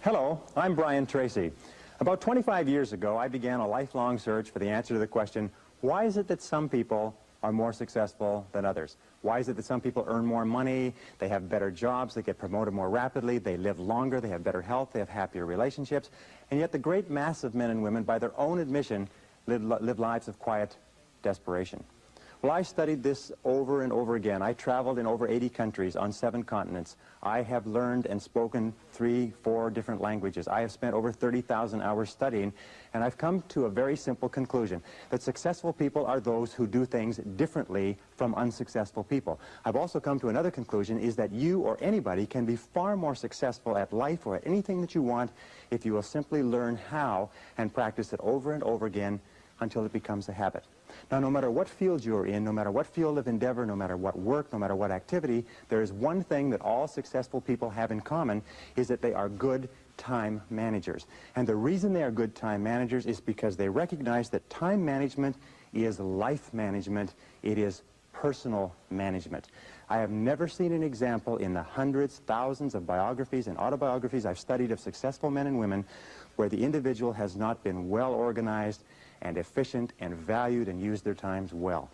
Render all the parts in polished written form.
Hello, I'm Brian Teracy. About 25 years ago, I began a lifelong search for the answer to the question, why is it that some people are more successful than others? Why is it that some people earn more money, they have better jobs, they get promoted more rapidly, they live longer, they have better health, they have happier relationships, and yet the great mass of men and women, by their own admission, live lives of quiet desperation? Well, I studied this over and over again. I traveled in over 80 countries on 7 continents. I have learned and spoken 3, 4 different languages. I have spent over 30,000 hours studying, and I've come to a very simple conclusion, that successful people are those who do things differently from unsuccessful people. I've also come to another conclusion, is that you or anybody can be far more successful at life or at anything that you want if you will simply learn how and practice it over and over again until it becomes a habit. Now, no matter what field you're in, no matter what field of endeavor, no matter what work, no matter what activity, there is one thing that all successful people have in common, is that they are good time managers. And the reason they are good time managers is because they recognize that time management is life management, it is personal management. I have never seen an example in the hundreds, thousands of biographies and autobiographies I've studied of successful men and women where the individual has not been well organized and efficient and valued and used their times well.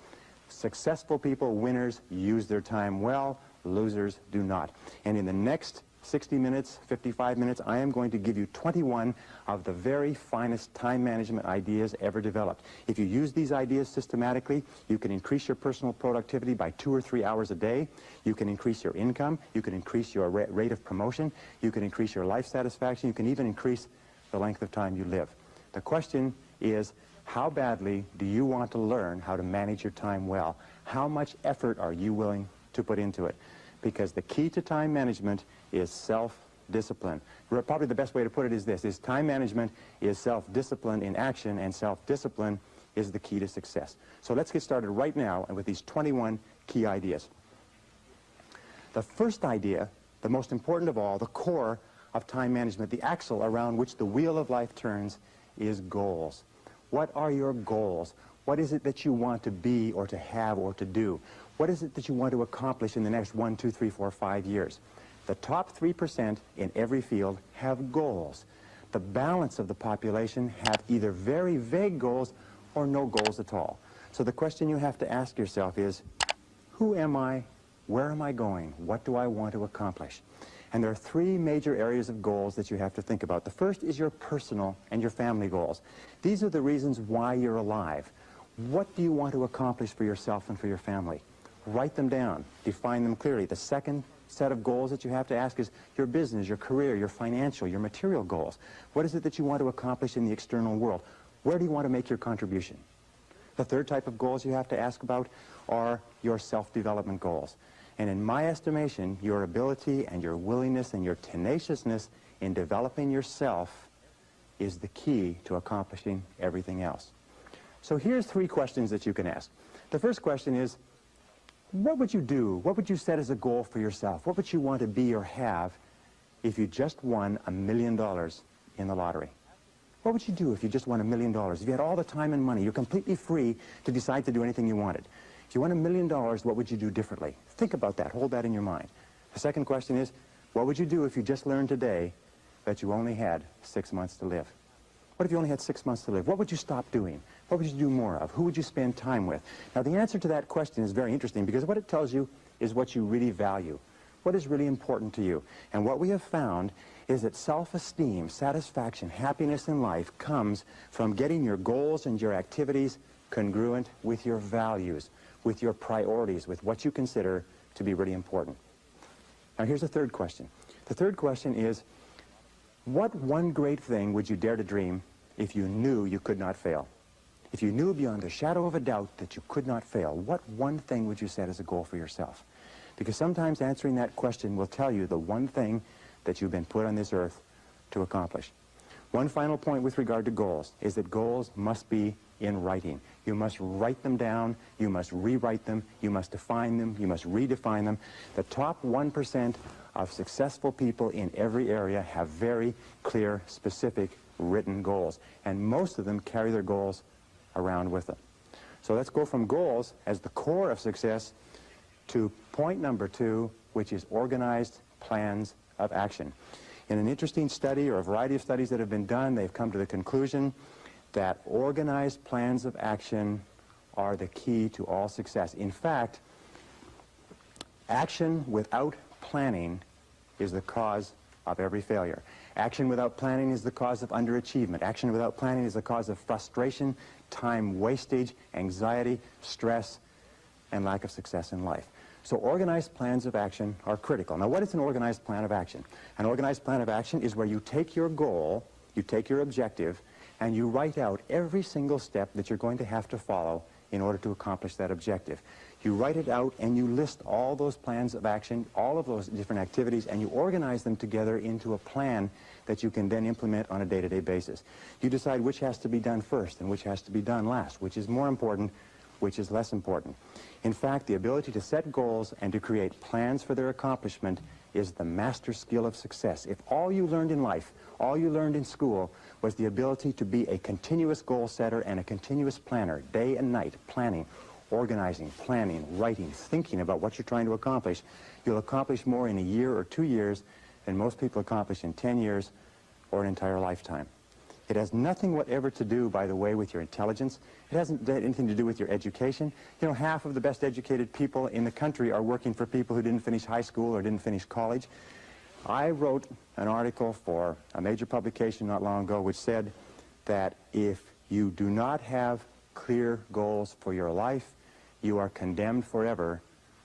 Successful people, winners, use their time well, losers do not. And in the next 60 minutes, 55 minutes, I am going to give you 21 of the very finest time management ideas ever developed. If you use these ideas systematically, you can increase your personal productivity by 2 or 3 hours a day. You can increase your income. You can increase your rate of promotion. You can increase your life satisfaction. You can even increase the length of time you live. The question is, how badly do you want to learn how to manage your time well? How much effort are you willing to put into it? Because the key to time management is self-discipline. Probably the best way to put it is this, is time management is self-discipline in action, and self-discipline is the key to success. So let's get started right now with these 21 key ideas. The first idea, the most important of all, the core of time management, the axle around which the wheel of life turns, is goals. What are your goals? What is it that you want to be or to have or to do? What is it that you want to accomplish in the next 1, 2, 3, 4, 5 years? The top 3% in every field have goals. The balance of the population have either very vague goals or no goals at all. So the question you have to ask yourself is, who am I? Where am I going? What do I want to accomplish? And there are 3 major areas of goals that you have to think about. The first is your personal and your family goals. These are the reasons why you're alive. What do you want to accomplish for yourself and for your family? Write them down. Define them clearly. The second set of goals that you have to ask is your business, your career, your financial, your material goals. What is it that you want to accomplish in the external world? Where do you want to make your contribution? The third type of goals you have to ask about are your self-development goals. And in my estimation, your ability and your willingness and your tenaciousness in developing yourself is the key to accomplishing everything else. So here's 3 questions that you can ask. The first question is, what would you do? What would you set as a goal for yourself? What would you want to be or have if you just won $1 million in the lottery? What would you do if you just won $1 million? If you had all the time and money, you're completely free to decide to do anything you wanted. If you won $1 million, what would you do differently? Think about that. Hold that in your mind. The second question is, what would you do if you just learned today that you only had 6 months to live? What if you only had 6 months to live? What would you stop doing? What would you do more of? Who would you spend time with? Now, the answer to that question is very interesting because what it tells you is what you really value. What is really important to you? And what we have found is that self-esteem, satisfaction, happiness in life comes from getting your goals and your activities congruent with your values, with your priorities, with what you consider to be really important. Now, here's the third question. The third question is, what one great thing would you dare to dream if you knew you could not fail? If you knew beyond a shadow of a doubt that you could not fail, what one thing would you set as a goal for yourself? Because sometimes answering that question will tell you the one thing that you've been put on this earth to accomplish. One final point with regard to goals is that goals must be in writing. You must write them down, you must rewrite them, you must define them, you must redefine them. The top 1% of successful people in every area have very clear, specific, written goals. And most of them carry their goals around with them. So let's go from goals as the core of success to point number 2, which is organized plans of action. In an interesting study, or a variety of studies that have been done, they've come to the conclusion that organized plans of action are the key to all success. In fact, action without planning is the cause of every failure. Action without planning is the cause of underachievement. Action without planning is the cause of frustration, time wastage, anxiety, stress, and lack of success in life. So organized plans of action are critical. Now, what is an organized plan of action? An organized plan of action is where you take your goal, you take your objective, and you write out every single step that you're going to have to follow in order to accomplish that objective. You write it out and you list all those plans of action, all of those different activities, and you organize them together into a plan that you can then implement on a day-to-day basis. You decide which has to be done first and which has to be done last, which is more important, which is less important. In fact, the ability to set goals and to create plans for their accomplishment is the master skill of success. If all you learned in life, all you learned in school, was the ability to be a continuous goal setter and a continuous planner, day and night, planning, organizing, planning, writing, thinking about what you're trying to accomplish, you'll accomplish more in a year or 2 years than most people accomplish in 10 years or an entire lifetime. It has nothing whatever to do, by the way, with your intelligence. It hasn't anything to do with your education. You know, half of the best educated people in the country are working for people who didn't finish high school or didn't finish college. I wrote an article for a major publication not long ago which said that if you do not have clear goals for your life, you are condemned forever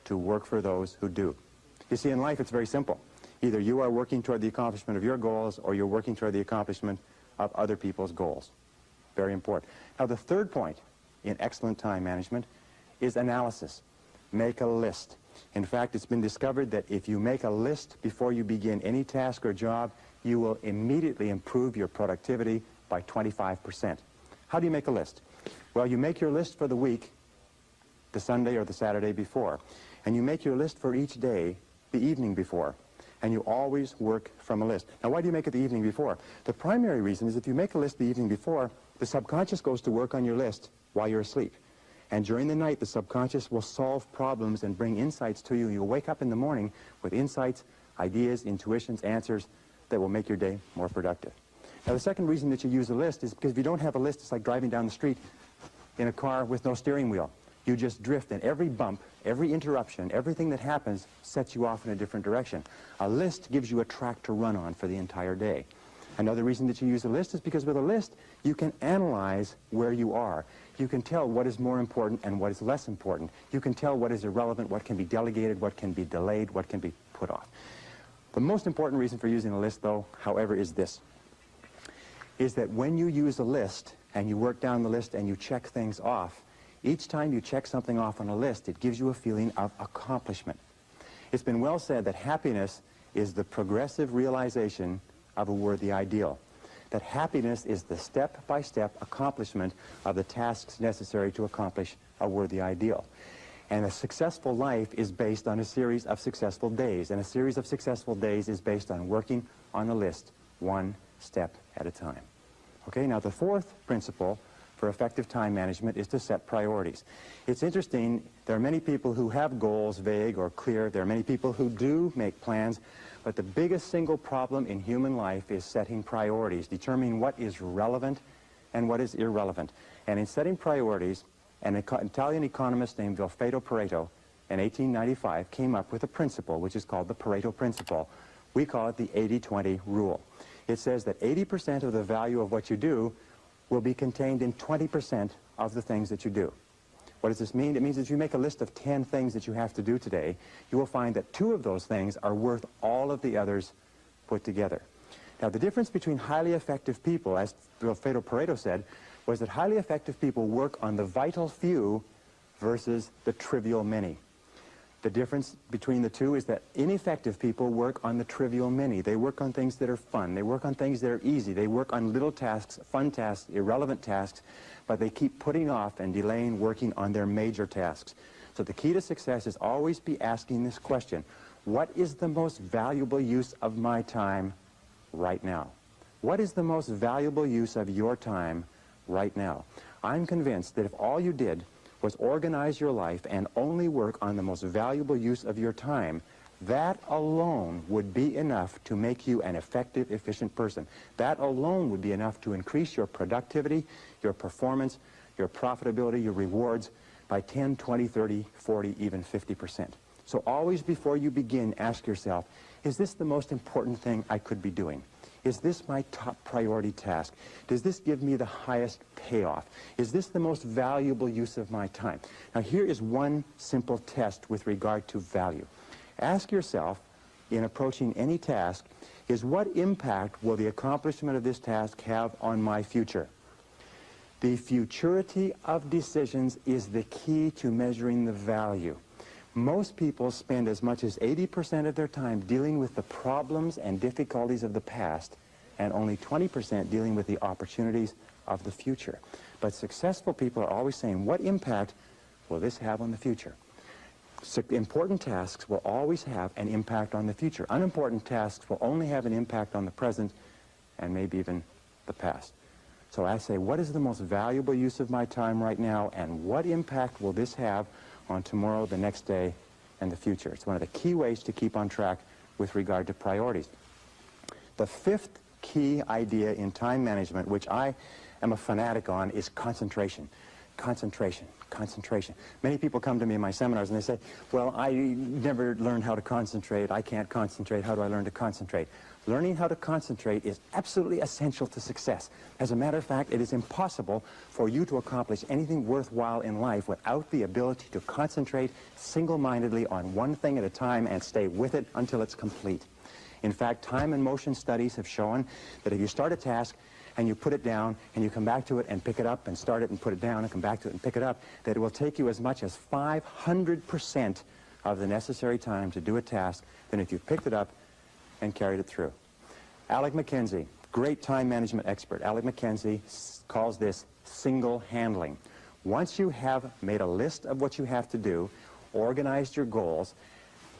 to work for those who do. You see, in life it's very simple. Either you are working toward the accomplishment of your goals or you're working toward the accomplishment of other people's goals. Very important. Now, the third point in excellent time management is analysis. Make a list. In fact, it's been discovered that if you make a list before you begin any task or job, you will immediately improve your productivity by 25%. How do you make a list? Well, you make your list for the week the Sunday or the Saturday before, and you make your list for each day the evening before, and you always work from a list. Now, why do you make it the evening before? The primary reason is if you make a list the evening before, the subconscious goes to work on your list while you're asleep. And during the night, the subconscious will solve problems and bring insights to you. You'll wake up in the morning with insights, ideas, intuitions, answers that will make your day more productive. Now, the second reason that you use a list is because if you don't have a list, it's like driving down the street in a car with no steering wheel. You just drift, and every bump, every interruption, everything that happens sets you off in a different direction. A list gives you a track to run on for the entire day. Another reason that you use a list is because with a list, you can analyze where you are. You can tell what is more important and what is less important. You can tell what is irrelevant, what can be delegated, what can be delayed, what can be put off. The most important reason for using a list, though, however, is this, is that when you use a list and you work down the list and you check things off, each time you check something off on a list, it gives you a feeling of accomplishment. It's been well said that happiness is the progressive realization of a worthy ideal. That happiness is the step-by-step accomplishment of the tasks necessary to accomplish a worthy ideal. And a successful life is based on a series of successful days, and a series of successful days is based on working on a list one step at a time. Okay, now the fourth principle for effective time management is to set priorities. It's interesting, there are many people who have goals, vague or clear. There are many people who do make plans, but the biggest single problem in human life is setting priorities, determining what is relevant and what is irrelevant. And in setting priorities, an Italian economist named Vilfredo Pareto in 1895 came up with a principle which is called the Pareto principle. We call it the 80-20 rule. It says that 80% of the value of what you do will be contained in 20% of the things that you do. What does this mean? It means that if you make a list of 10 things that you have to do today, you will find that 2 of those things are worth all of the others put together. Now, the difference between highly effective people, as Vilfredo Pareto said, was that highly effective people work on the vital few versus the trivial many. The difference between the two is that ineffective people work on the trivial many. They work on things that are fun. They work on things that are easy. They work on little tasks, fun tasks, irrelevant tasks, but they keep putting off and delaying working on their major tasks. So the key to success is always be asking this question: what is the most valuable use of my time right now? What is the most valuable use of your time right now? I'm convinced that if all you did was organize your life and only work on the most valuable use of your time, That alone would be enough to make you an effective, efficient person. That alone would be enough to increase your productivity, your performance, your profitability, your rewards by 10, 20, 30, 40, even 50%. So always before you begin, ask yourself, is this the most important thing I could be doing? Is this my top priority task? Does this give me the highest payoff? Is this the most valuable use of my time? Now here is one simple test with regard to value. Ask yourself, in approaching any task, is what impact will the accomplishment of this task have on my future? The futurity of decisions is the key to measuring the value. Most people spend as much as 80% of their time dealing with the problems and difficulties of the past, and only 20% dealing with the opportunities of the future. But successful people are always saying, what impact will this have on the future? Important tasks will always have an impact on the future. Unimportant tasks will only have an impact on the present and maybe even the past. So I say, what is the most valuable use of my time right now, and what impact will this have on tomorrow, the next day, and the future? It's one of the key ways to keep on track with regard to priorities. The fifth key idea in time management, which I am a fanatic on, is concentration. Concentration, concentration. Many people come to me in my seminars and they say, well, I never learned how to concentrate. I can't concentrate. How do I learn to concentrate? Learning how to concentrate is absolutely essential to success. As a matter of fact, it is impossible for you to accomplish anything worthwhile in life without the ability to concentrate single-mindedly on one thing at a time and stay with it until it's complete. In fact, time and motion studies have shown that if you start a task and you put it down and you come back to it and pick it up and start it and put it down and come back to it and pick it up, that it will take you as much as 500% of the necessary time to do a task than if you picked it up and carried it through. Alec McKenzie, great time management expert. Alec McKenzie calls this single handling. Once you have made a list of what you have to do, organized your goals,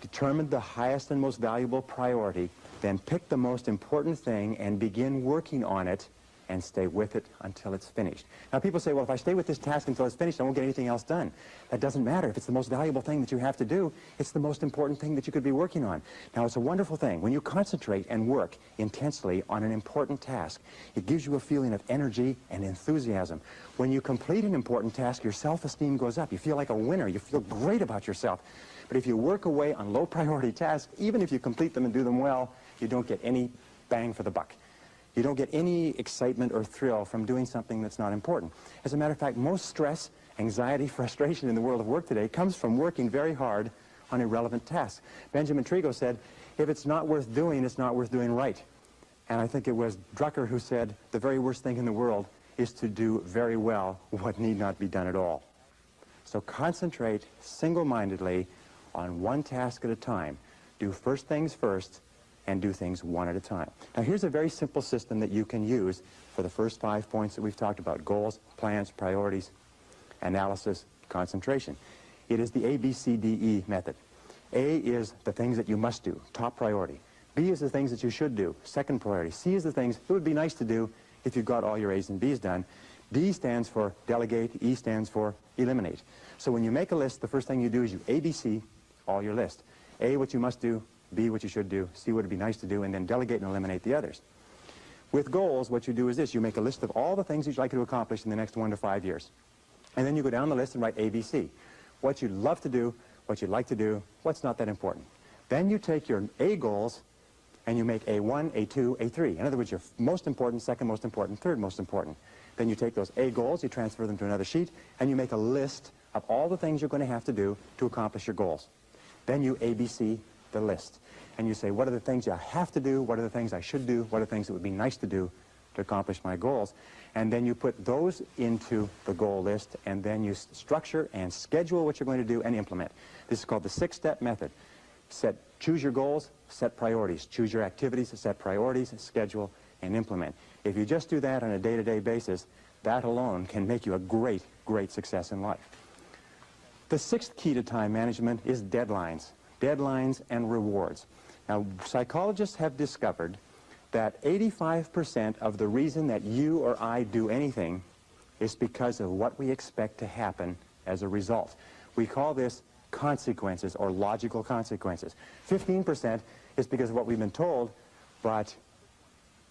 determined the highest and most valuable priority, then pick the most important thing and begin working on it and stay with it until it's finished. Now people say, well, if I stay with this task until it's finished, I won't get anything else done. That doesn't matter. If it's the most valuable thing that you have to do, it's the most important thing that you could be working on. Now it's a wonderful thing. When you concentrate and work intensely on an important task, it gives you a feeling of energy and enthusiasm. When you complete an important task, your self-esteem goes up. You feel like a winner. You feel great about yourself. But if you work away on low priority tasks, even if you complete them and do them well, you don't get any bang for the buck. You don't get any excitement or thrill from doing something that's not important. As a matter of fact, most stress, anxiety, frustration in the world of work today comes from working very hard on irrelevant tasks. Benjamin Trigo said, if it's not worth doing, it's not worth doing right. And I think it was Drucker who said, the very worst thing in the world is to do very well what need not be done at all. So concentrate single-mindedly on one task at a time. Do first things first, and do things one at a time. Now here's a very simple system that you can use for the first 5 points that we've talked about: goals, plans, priorities, analysis, concentration. It is the ABCDE method. A is the things that you must do, top priority. B is the things that you should do, second priority. C is the things it would be nice to do if you've got all your A's and B's done. D stands for delegate, E stands for eliminate. So when you make a list, the first thing you do is you ABC all your list. A, what you must do, B, what you should do, C, what would be nice to do, and then delegate and eliminate the others. With goals, what you do is this: you make a list of all the things you'd like to accomplish in the next 1 to 5 years. And then you go down the list and write ABC. What you'd love to do, what you'd like to do, what's not that important. Then you take your A goals and you make A1, A2, A3. In other words, your most important, second most important, third most important. Then you take those A goals, you transfer them to another sheet, and you make a list of all the things you're going to have to do to accomplish your goals. Then you ABC the list. And you say, what are the things I have to do? What are the things I should do? What are the things that would be nice to do to accomplish my goals? And then you put those into the goal list, and then you structure and schedule what you're going to do and implement. This is called the 6-step method. Choose your goals, set priorities. Choose your activities, set priorities, schedule, and implement. If you just do that on a day-to-day basis, that alone can make you a great, great success in life. The 6th key to time management is deadlines. Deadlines and rewards. Now, psychologists have discovered that 85% of the reason that you or I do anything is because of what we expect to happen as a result. We call this consequences or logical consequences. 15% is because of what we've been told, but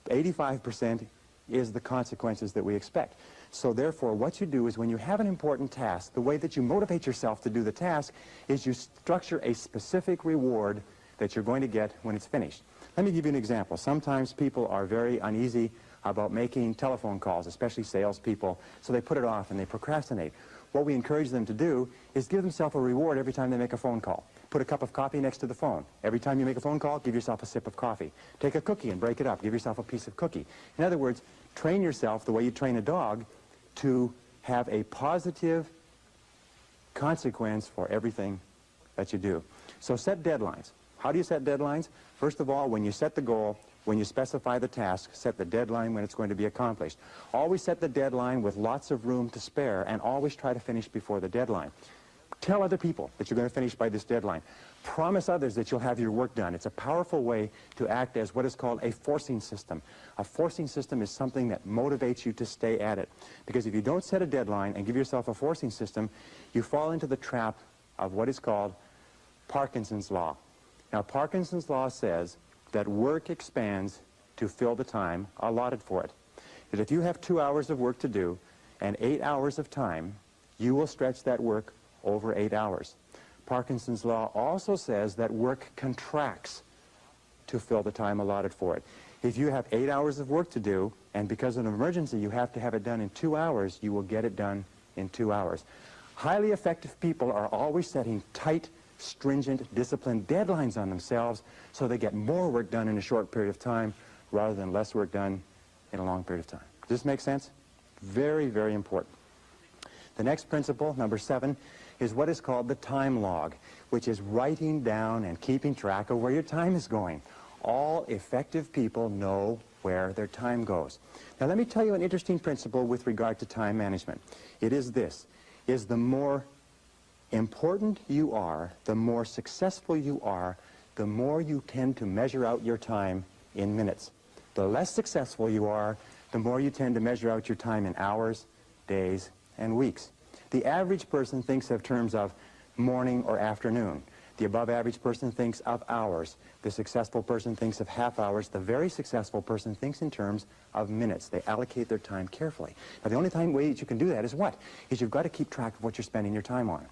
85% is the consequences that we expect. So therefore, what you do is when you have an important task, the way that you motivate yourself to do the task is you structure a specific reward that you're going to get when it's finished. Let me give you an example. Sometimes people are very uneasy about making telephone calls, especially salespeople, so they put it off and they procrastinate. What we encourage them to do is give themselves a reward every time they make a phone call. Put a cup of coffee next to the phone. Every time you make a phone call, give yourself a sip of coffee. Take a cookie and break it up. Give yourself a piece of cookie. In other words, train yourself the way you train a dog to have a positive consequence for everything that you do. So set deadlines. How do you set deadlines? First of all, when you set the goal, when you specify the task, set the deadline when it's going to be accomplished. Always set the deadline with lots of room to spare, and always try to finish before the deadline. Tell other people that you're going to finish by this deadline. Promise others that you'll have your work done. It's a powerful way to act as what is called a forcing system. A forcing system is something that motivates you to stay at it. Because if you don't set a deadline and give yourself a forcing system, you fall into the trap of what is called Parkinson's law. Now, Parkinson's law says that work expands to fill the time allotted for it. That if you have 2 hours of work to do and 8 hours of time, you will stretch that work over 8 hours. Parkinson's law also says that work contracts to fill the time allotted for it. If you have 8 hours of work to do, and because of an emergency you have to have it done in 2 hours, you will get it done in 2 hours. Highly effective people are always setting tight, stringent, disciplined deadlines on themselves so they get more work done in a short period of time rather than less work done in a long period of time. Does this make sense? Very, very important. The next principle, number 7, is what is called the time log, which is writing down and keeping track of where your time is going. All effective people know where their time goes. Now let me tell you an interesting principle with regard to time management. It is this, is the more important you are, the more successful you are, the more you tend to measure out your time in minutes. The less successful you are, the more you tend to measure out your time in hours, days, and weeks. The average person thinks of terms of morning or afternoon. The above average person thinks of hours. The successful person thinks of half hours. The very successful person thinks in terms of minutes. They allocate their time carefully. Now the only way that you can do that is what? Is you've got to keep track of what you're spending your time on.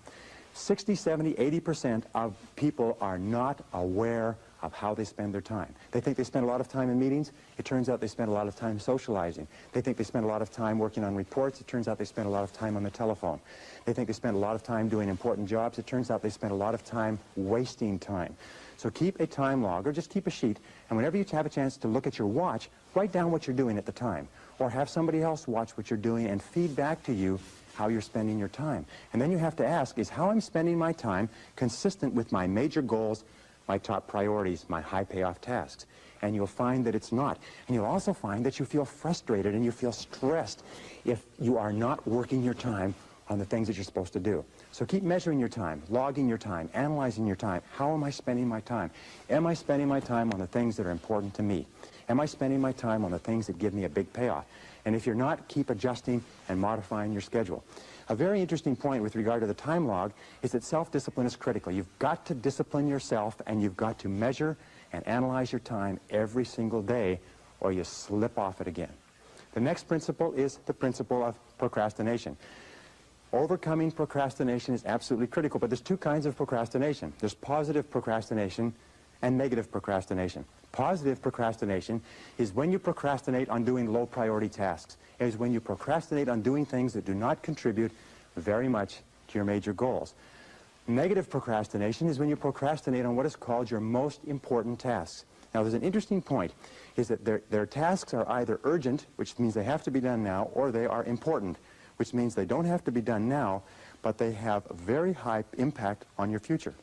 60, 70, 80% of people are not aware of how they spend their time. They think they spend a lot of time in meetings. It turns out they spend a lot of time socializing. They think they spend a lot of time working on reports. It turns out they spend a lot of time on the telephone. They think they spend a lot of time doing important jobs. It turns out they spend a lot of time wasting time. So keep a time log, or just keep a sheet, and whenever you have a chance to look at your watch, write down what you're doing at the time. Or have somebody else watch what you're doing and feed back to you how you're spending your time. And then you have to ask, is how I'm spending my time consistent with my major goals, my top priorities, my high payoff tasks? And you'll find that it's not. And you'll also find that you feel frustrated and you feel stressed if you are not working your time on the things that you're supposed to do. So keep measuring your time, logging your time, analyzing your time. How am I spending my time? Am I spending my time on the things that are important to me? Am I spending my time on the things that give me a big payoff? And if you're not, keep adjusting and modifying your schedule. A very interesting point with regard to the time log is that self-discipline is critical. You've got to discipline yourself, and you've got to measure and analyze your time every single day, or you slip off it again. The next principle is the principle of procrastination. Overcoming procrastination is absolutely critical, but there's two kinds of procrastination. There's positive procrastination and negative procrastination. Positive procrastination is when you procrastinate on doing low-priority tasks. It is when you procrastinate on doing things that do not contribute very much to your major goals. Negative procrastination is when you procrastinate on what is called your most important tasks. Now, there's an interesting point, is that their tasks are either urgent, which means they have to be done now, or they are important, which means they don't have to be done now, but they have a very high impact on your future.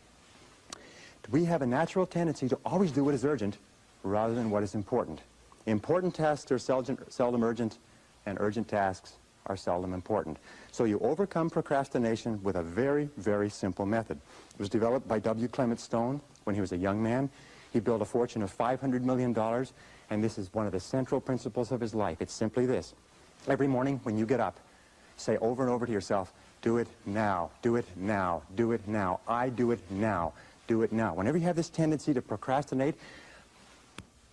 We have a natural tendency to always do what is urgent rather than what is important. Important tasks are seldom urgent, and urgent tasks are seldom important. So you overcome procrastination with a very, very simple method. It was developed by W. Clement Stone when he was a young man. He built a fortune of $500 million, and this is one of the central principles of his life. It's simply this. Every morning when you get up, say over and over to yourself, Do it now. Do it now. Do it now. I do it now. Do it now. Whenever you have this tendency to procrastinate,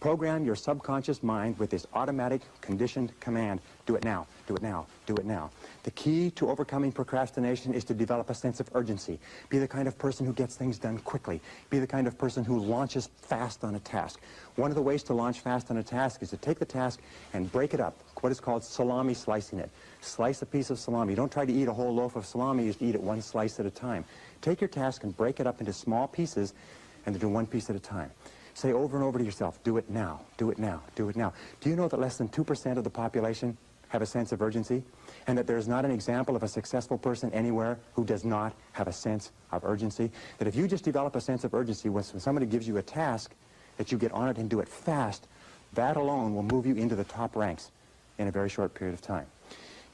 program your subconscious mind with this automatic conditioned command. Do it now. Do it now. Do it now. The key to overcoming procrastination is to develop a sense of urgency. Be the kind of person who gets things done quickly. Be the kind of person who launches fast on a task. One of the ways to launch fast on a task is to take the task and break it up, what is called salami slicing it. Slice a piece of salami. Don't try to eat a whole loaf of salami, just eat it one slice at a time. Take your task and break it up into small pieces and do one piece at a time. Say over and over to yourself, do it now, do it now, do it now. Do you know that less than 2% of the population have a sense of urgency? And that there's not an example of a successful person anywhere who does not have a sense of urgency? That if you just develop a sense of urgency when somebody gives you a task, that you get on it and do it fast, that alone will move you into the top ranks in a very short period of time.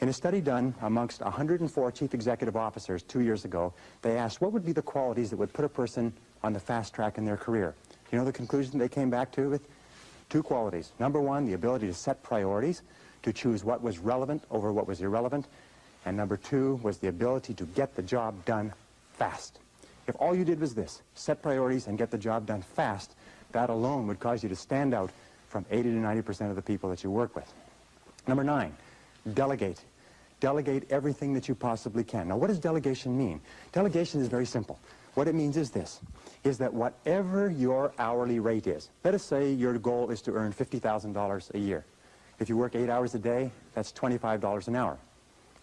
In a study done amongst 104 chief executive officers 2 years ago, they asked what would be the qualities that would put a person on the fast track in their career. You know the conclusion they came back to with? 2 qualities. Number 1, the ability to set priorities, to choose what was relevant over what was irrelevant. And number 2 was the ability to get the job done fast. If all you did was this, set priorities and get the job done fast, that alone would cause you to stand out from 80 to 90% of the people that you work with. Number 9, delegate. Delegate everything that you possibly can. Now, what does delegation mean? Delegation is very simple. What it means is this, is that whatever your hourly rate is, let us say your goal is to earn $50,000 a year. If you work 8 hours a day, that's $25 an hour.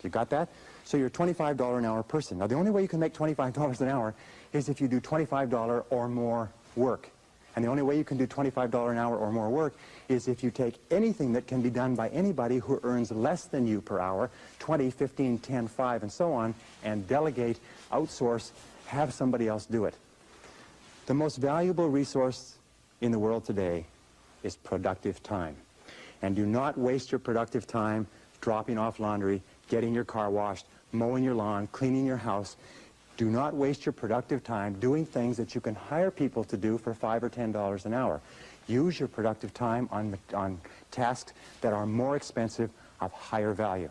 You got that? So you're a $25 an hour person. Now, the only way you can make $25 an hour is if you do $25 or more work. And the only way you can do $25 an hour or more work is if you take anything that can be done by anybody who earns less than you per hour, 20, 15, 10, 5, and so on, and delegate, outsource, have somebody else do it. The most valuable resource in the world today is productive time. And do not waste your productive time dropping off laundry, getting your car washed, mowing your lawn, cleaning your house. Do not waste your productive time doing things that you can hire people to do for $5 or $10 an hour. Use your productive time on tasks that are more expensive, of higher value.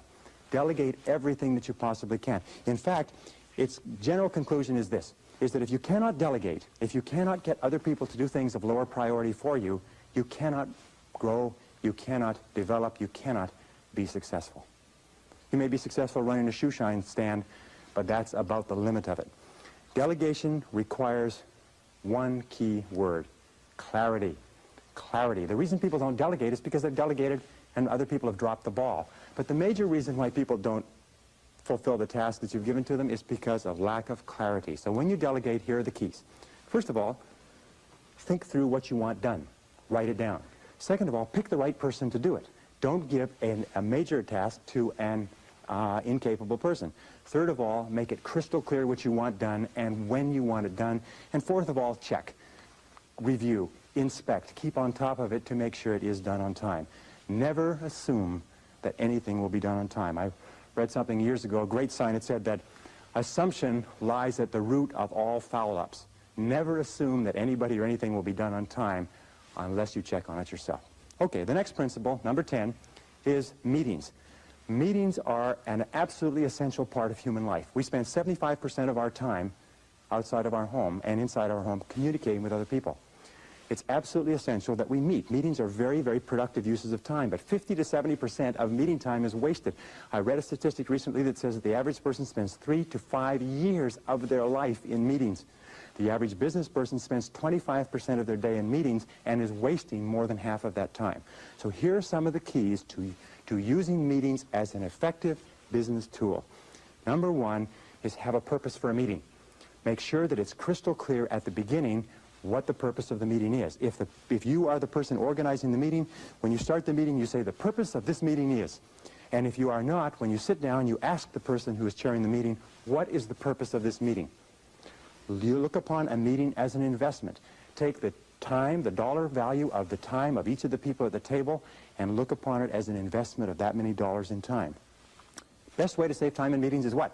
Delegate everything that you possibly can. In fact, its general conclusion is this, is that if you cannot delegate, if you cannot get other people to do things of lower priority for you, you cannot grow, you cannot develop, you cannot be successful. You may be successful running a shoe shine stand, but that's about the limit of it. Delegation requires one key word, clarity. Clarity. The reason people don't delegate is because they've delegated and other people have dropped the ball. But the major reason why people don't fulfill the task that you've given to them is because of lack of clarity. So when you delegate, here are the keys. First of all, think through what you want done. Write it down. Second of all, pick the right person to do it. Don't give a major task to an incapable person. Third of all, make it crystal clear what you want done and when you want it done. And fourth of all, check, review, inspect, keep on top of it to make sure it is done on time. Never assume that anything will be done on time. I read something years ago, a great sign. It said that assumption lies at the root of all foul-ups. Never assume that anybody or anything will be done on time unless you check on it yourself. Okay, the next principle, number 10, is meetings. Meetings are an absolutely essential part of human life. We spend 75% of our time outside of our home and inside our home communicating with other people. It's absolutely essential that we meet. Meetings are very, very productive uses of time, but 50 to 70% of meeting time is wasted. I read a statistic recently that says that the average person spends 3 to 5 years of their life in meetings. The average business person spends 25% of their day in meetings and is wasting more than half of that time. So here are some of the keys to using meetings as an effective business tool. Number 1 is have a purpose for a meeting. Make sure that it's crystal clear at the beginning what the purpose of the meeting is. If you are the person organizing the meeting, when you start the meeting, you say the purpose of this meeting is. And if you are not, when you sit down, you ask the person who is chairing the meeting, what is the purpose of this meeting? You look upon a meeting as an investment. Take the time, the dollar value of the time of each of the people at the table, and look upon it as an investment of that many dollars in time. Best way to save time in meetings is what?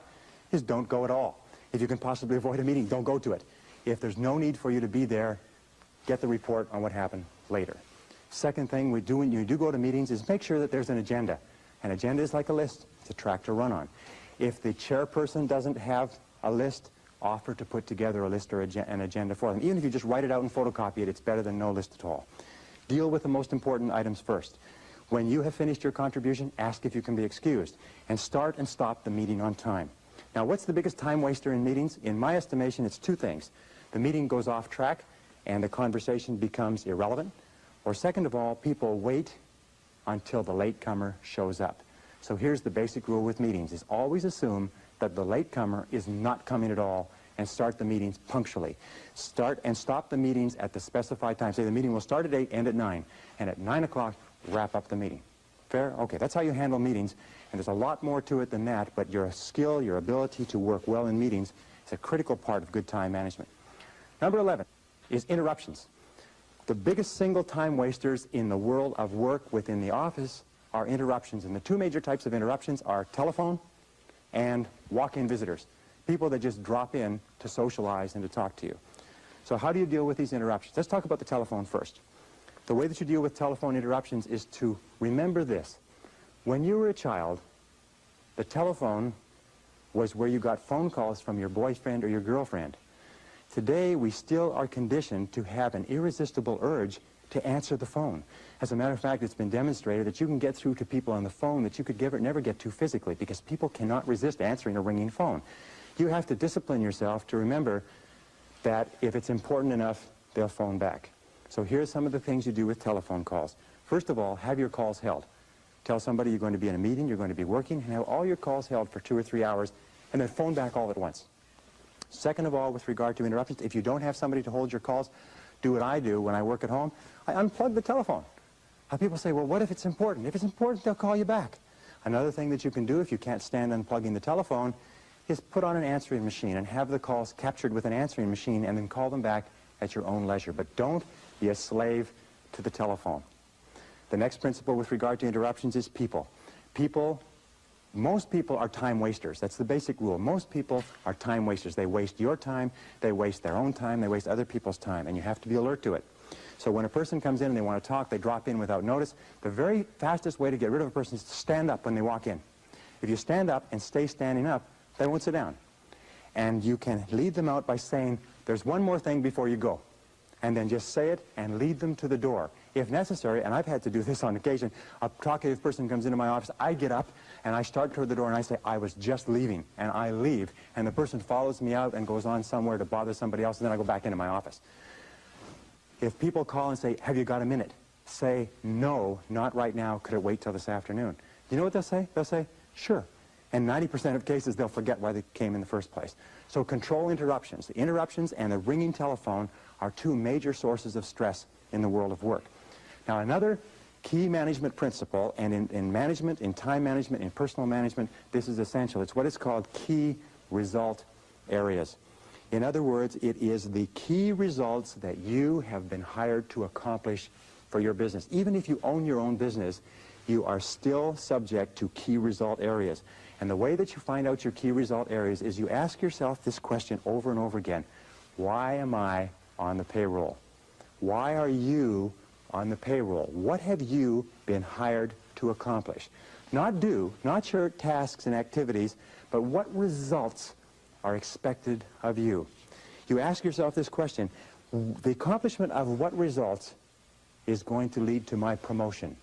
Is don't go at all. If you can possibly avoid a meeting, don't go to it. If there's no need for you to be there, get the report on what happened later. Second thing we do when you do go to meetings is make sure that there's an agenda. An agenda is like a list. It's a track to run on. If the chairperson doesn't have a list, offer to put together a list or an agenda for them. Even if you just write it out and photocopy it, it's better than no list at all. Deal with the most important items first. When you have finished your contribution, ask if you can be excused, and start and stop the meeting on time. Now, what's the biggest time waster in meetings? In my estimation, it's two things. The meeting goes off track and the conversation becomes irrelevant. Or second of all, people wait until the latecomer shows up. So here's the basic rule with meetings, is always assume that the latecomer is not coming at all, and start the meetings punctually. Start and stop the meetings at the specified time. Say the meeting will start at 8, end at 9, and at 9 o'clock, wrap up the meeting. Fair? Okay, that's how you handle meetings, and there's a lot more to it than that, but your skill, your ability to work well in meetings is a critical part of good time management. Number 11 is interruptions. The biggest single time wasters in the world of work within the office are interruptions, and the two major types of interruptions are telephone and walk-in visitors, people that just drop in to socialize and to talk to you. So how do you deal with these interruptions? Let's talk about the telephone first. The way that you deal with telephone interruptions is to remember this. When you were a child, the telephone was where you got phone calls from your boyfriend or your girlfriend. Today, we still are conditioned to have an irresistible urge to answer the phone. As a matter of fact, it's been demonstrated that you can get through to people on the phone that you could never get to physically, because people cannot resist answering a ringing phone. You have to discipline yourself to remember that if it's important enough, they'll phone back. So here's some of the things you do with telephone calls. First of all, have your calls held. Tell somebody you're going to be in a meeting, you're going to be working, and have all your calls held for 2 or 3 hours, and then phone back all at once. Second of all, with regard to interruptions, if you don't have somebody to hold your calls, do what I do when I work at home. I unplug the telephone. People say, well, what if it's important? If it's important, they'll call you back. Another thing that you can do if you can't stand unplugging the telephone is put on an answering machine and have the calls captured with an answering machine and then call them back at your own leisure. But don't be a slave to the telephone. The next principle with regard to interruptions is people. Most people are time wasters. That's the basic rule. Most people are time wasters. They waste your time, they waste their own time, they waste other people's time, and you have to be alert to it. So when a person comes in and they want to talk, they drop in without notice. The very fastest way to get rid of a person is to stand up when they walk in. If you stand up and stay standing up, they won't sit down. And you can lead them out by saying, there's one more thing before you go. And then just say it and lead them to the door. If necessary, and I've had to do this on occasion, a talkative person comes into my office, I get up and I start toward the door and I say, I was just leaving, and I leave. And the person follows me out and goes on somewhere to bother somebody else, and then I go back into my office. If people call and say, have you got a minute? Say, no, not right now, could it wait till this afternoon? You know what they'll say? They'll say, sure. And 90% of cases, they'll forget why they came in the first place. So control interruptions. The interruptions and the ringing telephone are two major sources of stress in the world of work. Now, another key management principle, and in management, in time management, in personal management, this is essential. It's what is called key result areas. In other words, it is the key results that you have been hired to accomplish for your business. Even if you own your own business, you are still subject to key result areas. And the way that you find out your key result areas is you ask yourself this question over and over again. Why am I on the payroll? Why are you on the payroll? What have you been hired to accomplish? Not do, not your tasks and activities, but what results are expected of you. You ask yourself this question, the accomplishment of what results is going to lead to my promotion?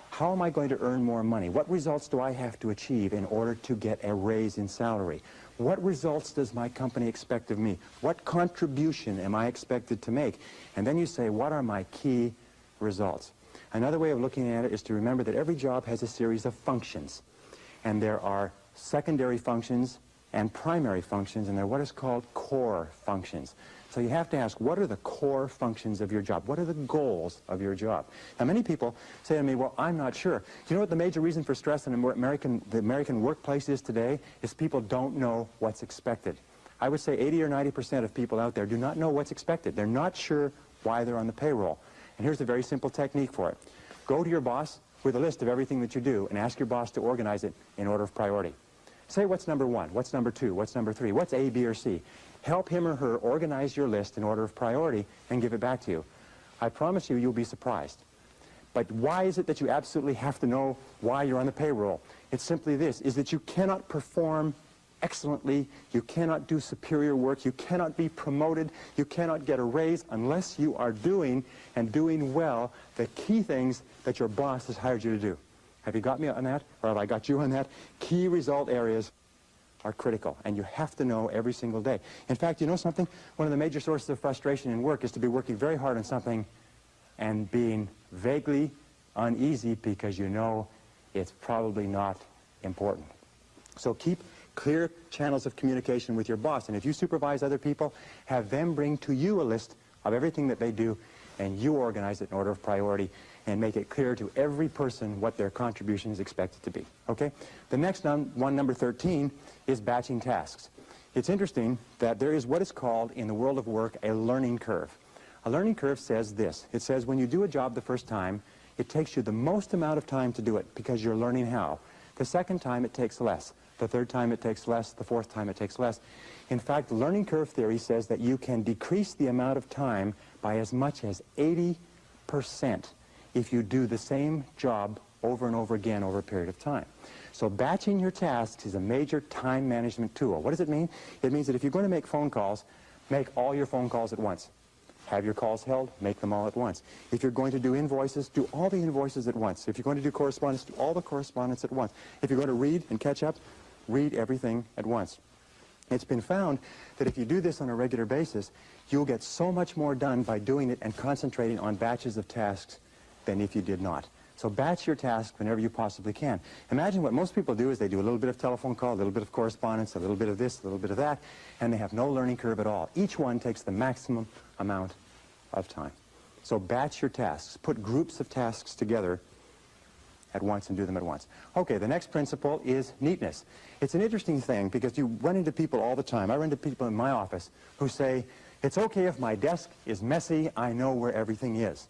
How am I going to earn more money? What results do I have to achieve in order to get a raise in salary? What results does my company expect of me? What contribution am I expected to make? And then you say, what are my key results? Another way of looking at it is to remember that every job has a series of functions. And there are secondary functions and primary functions, and they're what is called core functions. So you have to ask, what are the core functions of your job? What are the goals of your job? Now, many people say to me, well, I'm not sure. Do you know what the major reason for stress in the American workplace is today? Is people don't know what's expected. I would say 80 or 90% of people out there do not know what's expected. They're not sure why they're on the payroll. And here's a very simple technique for it. Go to your boss with a list of everything that you do and ask your boss to organize it in order of priority. Say what's number one, what's number two, what's number three, what's A, B, or C. Help him or her organize your list in order of priority and give it back to you. I promise you, you'll be surprised. But why is it that you absolutely have to know why you're on the payroll? It's simply this, is that you cannot perform excellently. You cannot do superior work. You cannot be promoted. You cannot get a raise unless you are doing and doing well the key things that your boss has hired you to do. Have you got me on that? Or have I got you on that? Key result areas are critical, and you have to know every single day. In fact, you know something? One of the major sources of frustration in work is to be working very hard on something and being vaguely uneasy because you know it's probably not important. So keep clear channels of communication with your boss, and if you supervise other people, have them bring to you a list of everything that they do, and you organize it in order of priority and make it clear to every person what their contribution is expected to be. Okay? The next one, number 13, is batching tasks. It's interesting that there is what is called in the world of work a learning curve. A learning curve says this. It says when you do a job the first time, it takes you the most amount of time to do it because you're learning how. The second time it takes less. The third time it takes less. The fourth time it takes less. In fact, learning curve theory says that you can decrease the amount of time by as much as 80% if you do the same job over and over again over a period of time. So batching your tasks is a major time management tool. What does it mean? It means that if you're going to make phone calls, make all your phone calls at once. Have your calls held, make them all at once. If you're going to do invoices, do all the invoices at once. If you're going to do correspondence, do all the correspondence at once. If you're going to read and catch up, read everything at once. It's been found that if you do this on a regular basis, you'll get so much more done by doing it and concentrating on batches of tasks than if you did not. So batch your tasks whenever you possibly can. Imagine what most people do is they do a little bit of telephone call, a little bit of correspondence, a little bit of this, a little bit of that, and they have no learning curve at all. Each one takes the maximum amount of time. So batch your tasks. Put groups of tasks together at once and do them at once. Okay, the next principle is neatness. It's an interesting thing because you run into people all the time. I run into people in my office who say, it's okay if my desk is messy, I know where everything is.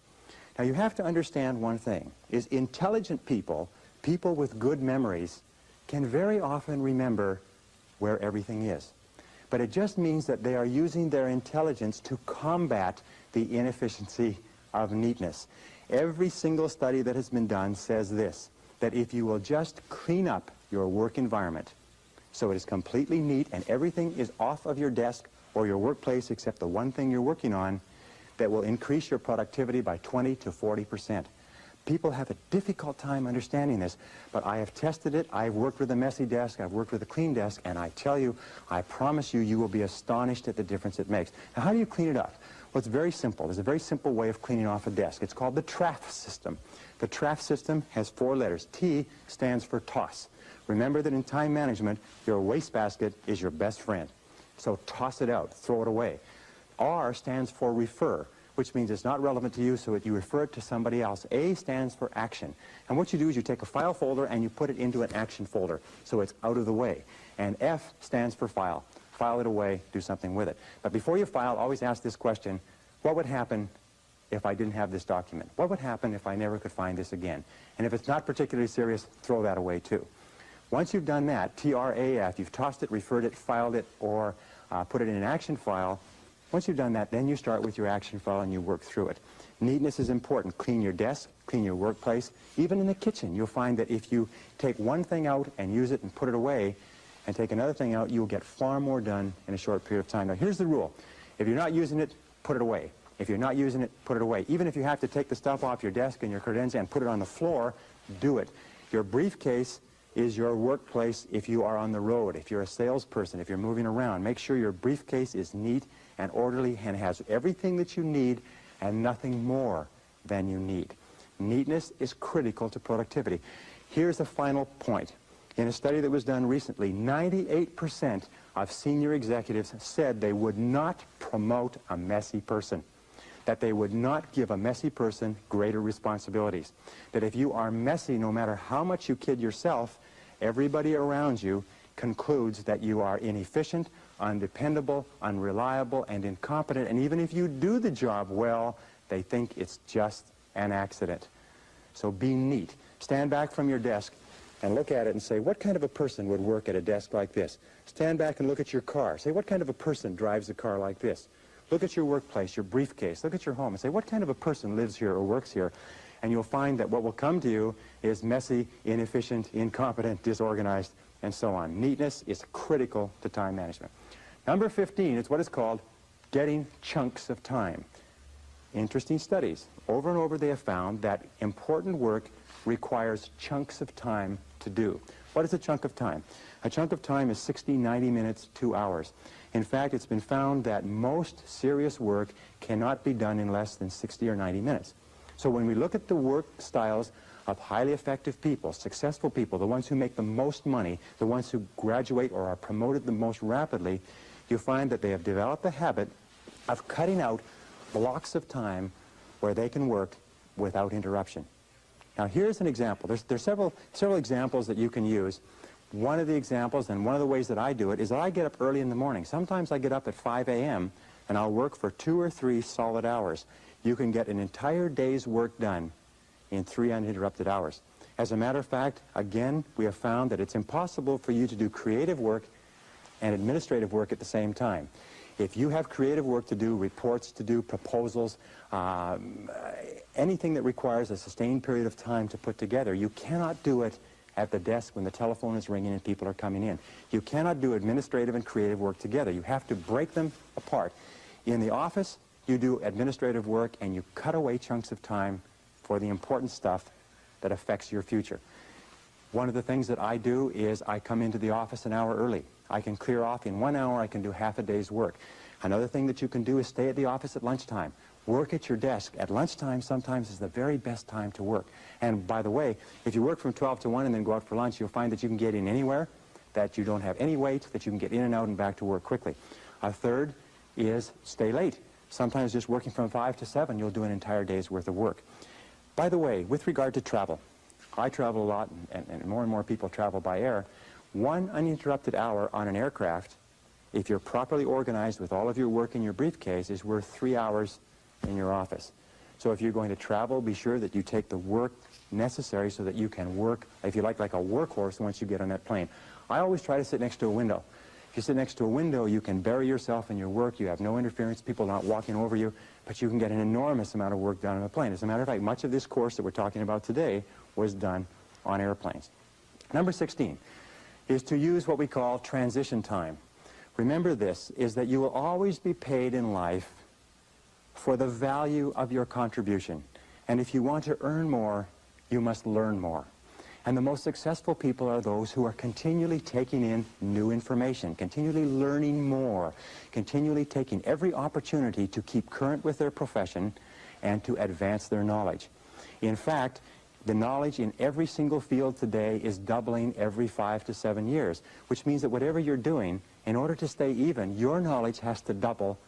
Now you have to understand one thing, is intelligent people, people with good memories, can very often remember where everything is. But it just means that they are using their intelligence to combat the inefficiency of neatness. Every single study that has been done says this, that if you will just clean up your work environment so it is completely neat and everything is off of your desk or your workplace except the one thing you're working on, that will increase your productivity by 20 to 40%. People have a difficult time understanding this, but I have tested it. I've worked with a messy desk, I've worked with a clean desk, and I tell you, I promise you, you will be astonished at the difference it makes. Now, how do you clean it up? Well, it's very simple. There's a very simple way of cleaning off a desk. It's called the TRAF system. The TRAF system has 4 letters. T stands for toss. Remember that in time management, your wastebasket is your best friend. So toss it out, throw it away. R stands for refer, which means it's not relevant to you, so you refer it to somebody else. A stands for action. And what you do is you take a file folder and you put it into an action folder, so it's out of the way. And F stands for file. File it away, do something with it. But before you file, always ask this question, what would happen if I didn't have this document? What would happen if I never could find this again? And if it's not particularly serious, throw that away too. Once you've done that, TRAF, you've tossed it, referred it, filed it, or put it in an action file. Once you've done that, then you start with your action file and you work through it. Neatness is important. Clean your desk, clean your workplace. Even in the kitchen, you'll find that if you take one thing out and use it and put it away, and take another thing out, you'll get far more done in a short period of time. Now, here's the rule. If you're not using it, put it away. If you're not using it, put it away. Even if you have to take the stuff off your desk and your credenza and put it on the floor, do it. Your briefcase is your workplace if you are on the road, if you're a salesperson, if you're moving around. Make sure your briefcase is neat and orderly and has everything that you need and nothing more than you need. Neatness is critical to productivity. Here's the final point. In a study that was done recently, 98% of senior executives said they would not promote a messy person, that they would not give a messy person greater responsibilities, that if you are messy, no matter how much you kid yourself, everybody around you concludes that you are inefficient, undependable, unreliable, and incompetent, and even if you do the job well, they think it's just an accident. So be neat. Stand back from your desk and look at it and say, what kind of a person would work at a desk like this? Stand back and look at your car. Say, what kind of a person drives a car like this? Look at your workplace, your briefcase. Look at your home and say, what kind of a person lives here or works here? and you'll find that what will come to you is messy, inefficient, incompetent, disorganized, and so on. Neatness is critical to time management. Number 15 is what is called getting chunks of time. Interesting studies. Over and over they have found that important work requires chunks of time to do. What is a chunk of time? A chunk of time is 60, 90 minutes, 2 hours. In fact, it's been found that most serious work cannot be done in less than 60 or 90 minutes. So when we look at the work styles of highly effective people, successful people, the ones who make the most money, the ones who graduate or are promoted the most rapidly, you find that they have developed the habit of cutting out blocks of time where they can work without interruption. Now here's an example. There's several examples that you can use. One of the examples, and one of the ways that I do it, is that I get up early in the morning. Sometimes I get up at 5 a.m. and I'll work for 2 or 3 solid hours. You can get an entire day's work done in 3 uninterrupted hours. As a matter of fact, again, we have found that it's impossible for you to do creative work and administrative work at the same time. If you have creative work to do, reports to do, proposals, anything that requires a sustained period of time to put together, you cannot do it at the desk when the telephone is ringing and people are coming in. You cannot do administrative and creative work together. You have to break them apart. In the office, you do administrative work and you cut away chunks of time for the important stuff that affects your future. One of the things that I do is I come into the office an hour early. I can clear off in 1 hour, I can do half a day's work. Another thing that you can do is stay at the office at lunchtime. Work at your desk. At lunchtime sometimes is the very best time to work. And by the way, if you work from 12 to 1 and then go out for lunch, you'll find that you can get in anywhere, that you don't have any wait, that you can get in and out and back to work quickly. A third is stay late. Sometimes just working from 5 to 7, you'll do an entire day's worth of work. By the way, with regard to travel, I travel a lot, and more people travel by air. 1 uninterrupted hour on an aircraft, if you're properly organized with all of your work in your briefcase, is worth 3 hours in your office. So if you're going to travel, be sure that you take the work necessary so that you can work, if you like a workhorse once you get on that plane. I always try to sit next to a window. If you sit next to a window, you can bury yourself in your work. You have no interference, people not walking over you, but you can get an enormous amount of work done on a plane. As a matter of fact, much of this course that we're talking about today was done on airplanes. Number 16 is to use what we call transition time. Remember this, is that you will always be paid in life for the value of your contribution. And if you want to earn more, you must learn more. And the most successful people are those who are continually taking in new information, continually learning more, continually taking every opportunity to keep current with their profession and to advance their knowledge. In fact, the knowledge in every single field today is doubling every 5 to 7 years, which means that whatever you're doing, in order to stay even, your knowledge has to double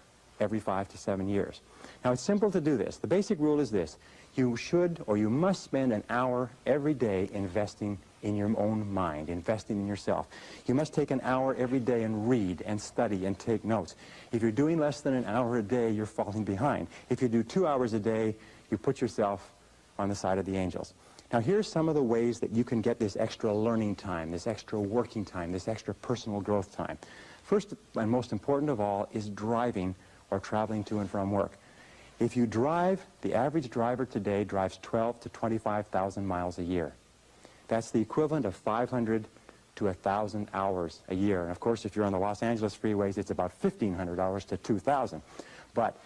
every 5 to 7 years. Now, it's simple to do this. The basic rule is this. You should or you must spend an hour every day investing in your own mind, investing in yourself. You must take an hour every day and read and study and take notes. If you're doing less than an hour a day, you're falling behind. If you do 2 hours a day, you put yourself on the side of the angels. Now, here's some of the ways that you can get this extra learning time, this extra working time, this extra personal growth time. First and most important of all is driving or traveling to and from work. If you drive, the average driver today drives 12 to 25,000 miles a year. That's the equivalent of 500 to 1,000 hours a year. And of course, if you're on the Los Angeles freeways, it's about 1,500 hours to 2,000. But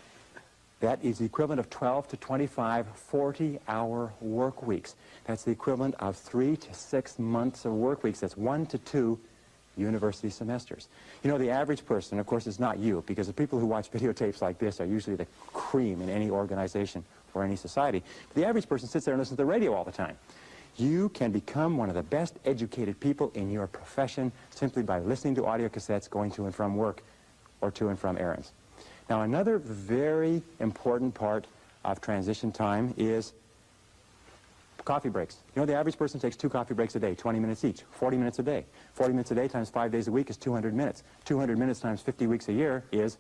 that is the equivalent of 12 to 25 40-hour work weeks. That's the equivalent of 3 to 6 months of work weeks. That's 1 to 2 university semesters. You know, the average person, of course, is not you, because the people who watch videotapes like this are usually the cream in any organization or any society. But the average person sits there and listens to the radio all the time. You can become one of the best educated people in your profession simply by listening to audio cassettes going to and from work or to and from errands. Now, another very important part of transition time is coffee breaks. You know, the average person takes 2 coffee breaks a day, 20 minutes each, 40 minutes a day. 40 minutes a day times 5 days a week is 200 minutes. 200 minutes times 50 weeks a year is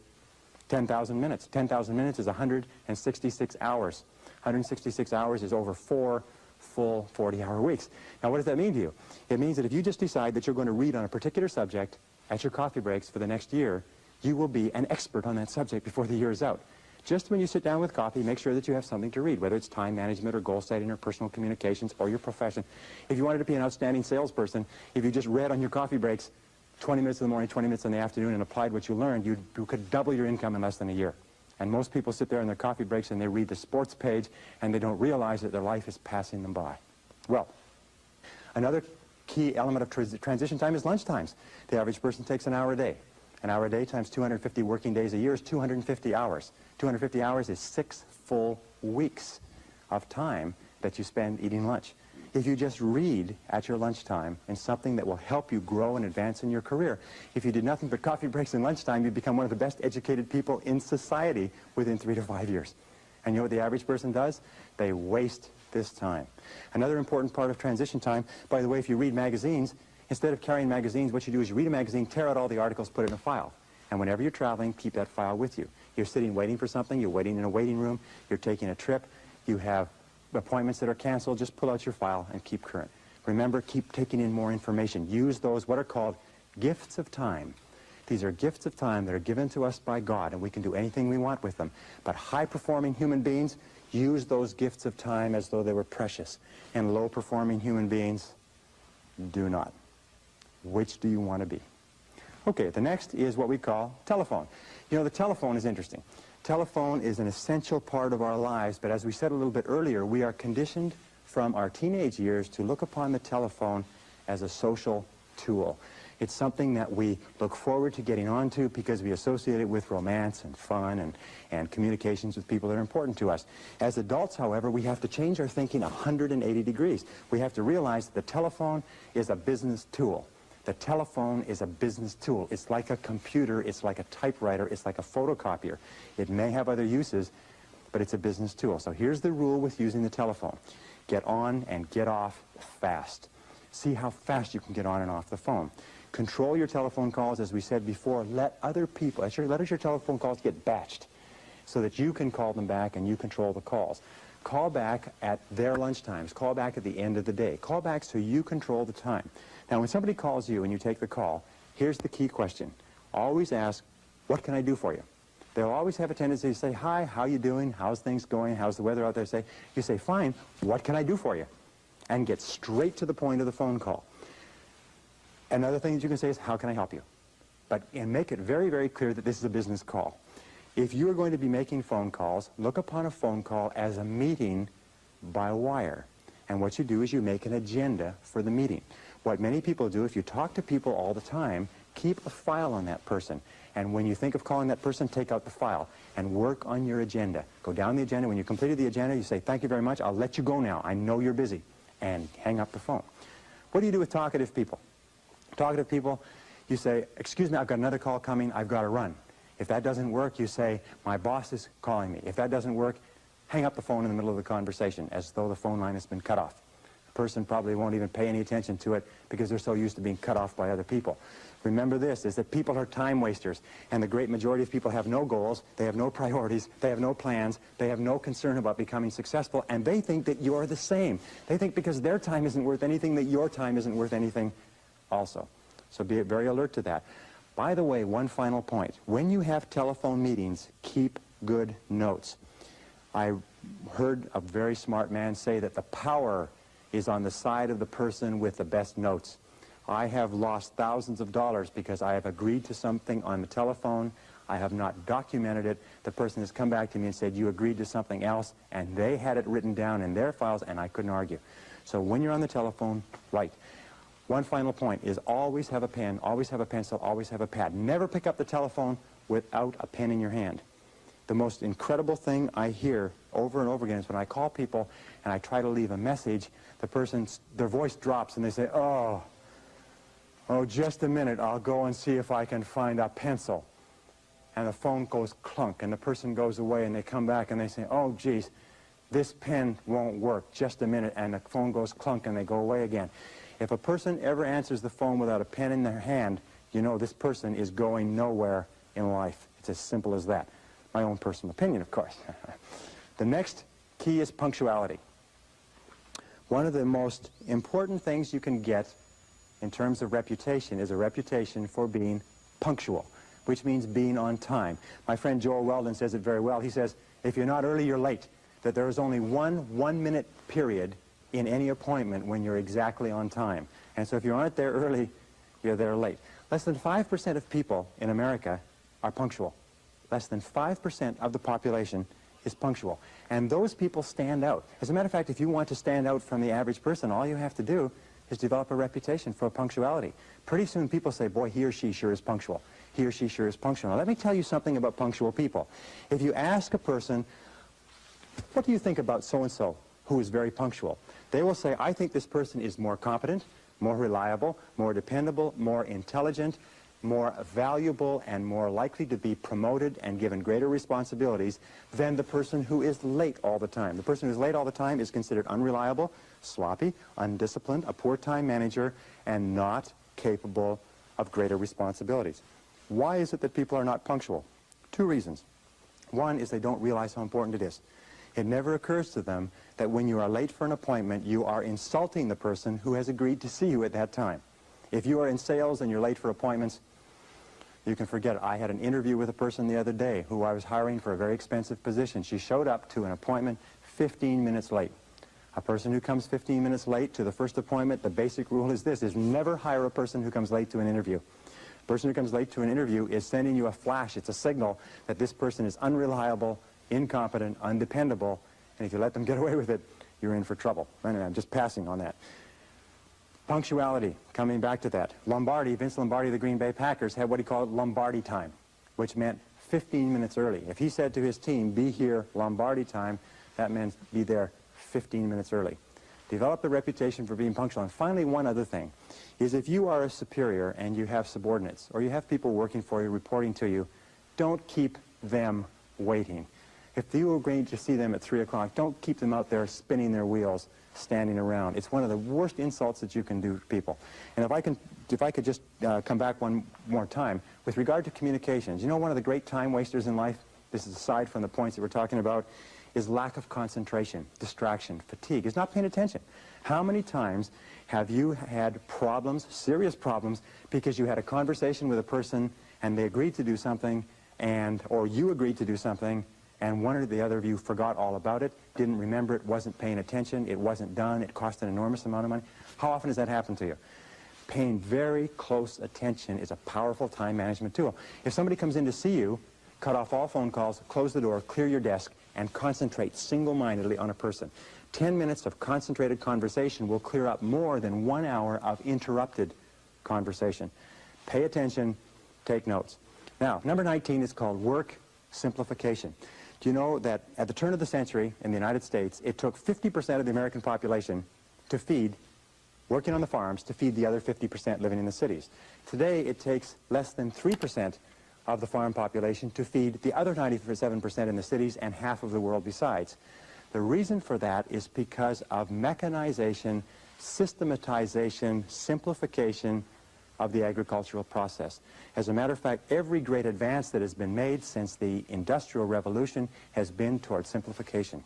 10,000 minutes. 10,000 minutes is 166 hours. 166 hours is over 4 full 40-hour weeks. Now, what does that mean to you? It means that if you just decide that you're going to read on a particular subject at your coffee breaks for the next year, you will be an expert on that subject before the year is out. Just when you sit down with coffee, make sure that you have something to read, whether it's time management or goal setting or personal communications or your profession. If you wanted to be an outstanding salesperson, if you just read on your coffee breaks 20 minutes in the morning, 20 minutes in the afternoon and applied what you learned, you could double your income in less than a year. And most people sit there in their coffee breaks and they read the sports page and they don't realize that their life is passing them by. Well, another key element of transition time is lunch times. The average person takes an hour a day. An hour a day times 250 working days a year is 250 hours. 250 hours is 6 full weeks of time that you spend eating lunch. If you just read at your lunchtime in something that will help you grow and advance in your career, if you did nothing but coffee breaks and lunchtime, you'd become one of the best educated people in society within 3 to 5 years. And you know what the average person does? They waste this time. Another important part of transition time, by the way, if you read magazines, instead of carrying magazines, what you do is you read a magazine, tear out all the articles, put it in a file. And whenever you're traveling, keep that file with you. You're sitting waiting for something, you're waiting in a waiting room, you're taking a trip, you have appointments that are canceled, just pull out your file and keep current. Remember, keep taking in more information. Use those, what are called gifts of time. These are gifts of time that are given to us by God, and we can do anything we want with them. But high-performing human beings use those gifts of time as though they were precious, and low-performing human beings do not. Which do you want to be? Okay, the next is what we call telephone. You know, the telephone is interesting. Telephone is an essential part of our lives, but as we said a little bit earlier, we are conditioned from our teenage years to look upon the telephone as a social tool. It's something that we look forward to getting onto because we associate it with romance and fun and communications with people that are important to us. As adults, however, we have to change our thinking 180 degrees. We have to realize that the telephone is a business tool. The telephone is a business tool. It's like a computer, it's like a typewriter, it's like a photocopier. It may have other uses, but it's a business tool. So here's the rule with using the telephone. Get on and get off fast. See how fast you can get on and off the phone. Control your telephone calls, as we said before. Let other people, let your telephone calls get batched so that you can call them back and you control the calls. Call back at their lunch times. Call back at the end of the day. Call back so you control the time. Now, when somebody calls you and you take the call, here's the key question. Always ask, what can I do for you? They'll always have a tendency to say, hi, how you doing? How's things going? How's the weather out there? You say, fine, what can I do for you? And get straight to the point of the phone call. Another thing that you can say is, how can I help you? And make it very, very clear that this is a business call. If you're going to be making phone calls, look upon a phone call as a meeting by wire. And what you do is you make an agenda for the meeting. What many people do, if you talk to people all the time, keep a file on that person. And when you think of calling that person, take out the file and work on your agenda. Go down the agenda. When you completed the agenda, you say, thank you very much. I'll let you go now. I know you're busy. And hang up the phone. What do you do with talkative people? Talkative people, you say, excuse me, I've got another call coming. I've got to run. If that doesn't work, you say, my boss is calling me. If that doesn't work, hang up the phone in the middle of the conversation as though the phone line has been cut off. The person probably won't even pay any attention to it because they're so used to being cut off by other people. Remember this, is that people are time wasters, and the great majority of people have no goals, they have no priorities, they have no plans, they have no concern about becoming successful, and they think that you're the same. They think because their time isn't worth anything that your time isn't worth anything also. So be very alert to that. By the way, one final point. When you have telephone meetings, keep good notes. I heard a very smart man say that the power is on the side of the person with the best notes. I have lost thousands of dollars because I have agreed to something on the telephone. I have not documented it. The person has come back to me and said, you agreed to something else, and they had it written down in their files, and I couldn't argue. So when you're on the telephone, write. One final point is always have a pen, always have a pencil, always have a pad. Never pick up the telephone without a pen in your hand. The most incredible thing I hear over and over again is when I call people and I try to leave a message, their voice drops and they say, oh, just a minute, I'll go and see if I can find a pencil. And the phone goes clunk and the person goes away and they come back and they say, oh, geez, this pen won't work, just a minute, and the phone goes clunk and they go away again. If a person ever answers the phone without a pen in their hand, you know this person is going nowhere in life. It's as simple as that. My own personal opinion, of course. The next key is punctuality. One of the most important things you can get in terms of reputation is a reputation for being punctual. which means being on time. My friend Joel Weldon says it very well. He says, if you're not early, you're late. That there is only one-minute period in any appointment when you're exactly on time. And so if you aren't there early, you're there late. Less than 5% of people in America are punctual. Less than 5% of the population is punctual. And those people stand out. As a matter of fact, if you want to stand out from the average person, all you have to do is develop a reputation for punctuality. Pretty soon people say, boy, he or she sure is punctual. He or she sure is punctual. Now, let me tell you something about punctual people. If you ask a person, what do you think about so-and-so who is very punctual? They will say, I think this person is more competent, more reliable, more dependable, more intelligent, more valuable, and more likely to be promoted and given greater responsibilities than the person who is late all the time. The person who is late all the time is considered unreliable, sloppy, undisciplined, a poor time manager, and not capable of greater responsibilities. Why is it that people are not punctual? Two reasons. One is they don't realize how important it is. It never occurs to them that when you are late for an appointment, you are insulting the person who has agreed to see you at that time. If you are in sales and you're late for appointments, you can forget it. I had an interview with a person the other day who I was hiring for a very expensive position. She showed up to an appointment 15 minutes late. A person who comes 15 minutes late to the first appointment, the basic rule is this, is never hire a person who comes late to an interview. A person who comes late to an interview is sending you a flash. It's a signal that this person is unreliable, incompetent, undependable, and if you let them get away with it, you're in for trouble. Anyway, I'm just passing on that. Punctuality, coming back to that. Lombardi, Vince Lombardi of the Green Bay Packers had what he called Lombardi time, which meant 15 minutes early. If he said to his team, be here Lombardi time, that meant be there 15 minutes early. Develop the reputation for being punctual. And finally, one other thing is if you are a superior and you have subordinates or you have people working for you, reporting to you, don't keep them waiting. If you agree to see them at 3 o'clock, don't keep them out there spinning their wheels, standing around. It's one of the worst insults that you can do to people. And if I could just come back one more time, with regard to communications, you know one of the great time wasters in life, this is aside from the points that we're talking about, is lack of concentration, distraction, fatigue, is not paying attention. How many times have you had problems, serious problems, because you had a conversation with a person and they agreed to do something, or you agreed to do something, and one or the other of you forgot all about it, didn't remember it, wasn't paying attention, it wasn't done, it cost an enormous amount of money? How often does that happen to you? Paying very close attention is a powerful time management tool. If somebody comes in to see you, cut off all phone calls, close the door, clear your desk, and concentrate single-mindedly on a person. 10 minutes of concentrated conversation will clear up more than 1 hour of interrupted conversation. Pay attention, take notes. Now, number 19 is called work simplification. Do you know that at the turn of the century in the United States, it took 50% of the American population to feed, working on the farms, to feed the other 50% living in the cities. Today, it takes less than 3% of the farm population to feed the other 97% in the cities and half of the world besides. The reason for that is because of mechanization, systematization, simplification of the agricultural process. As a matter of fact, every great advance that has been made since the Industrial Revolution has been toward simplification.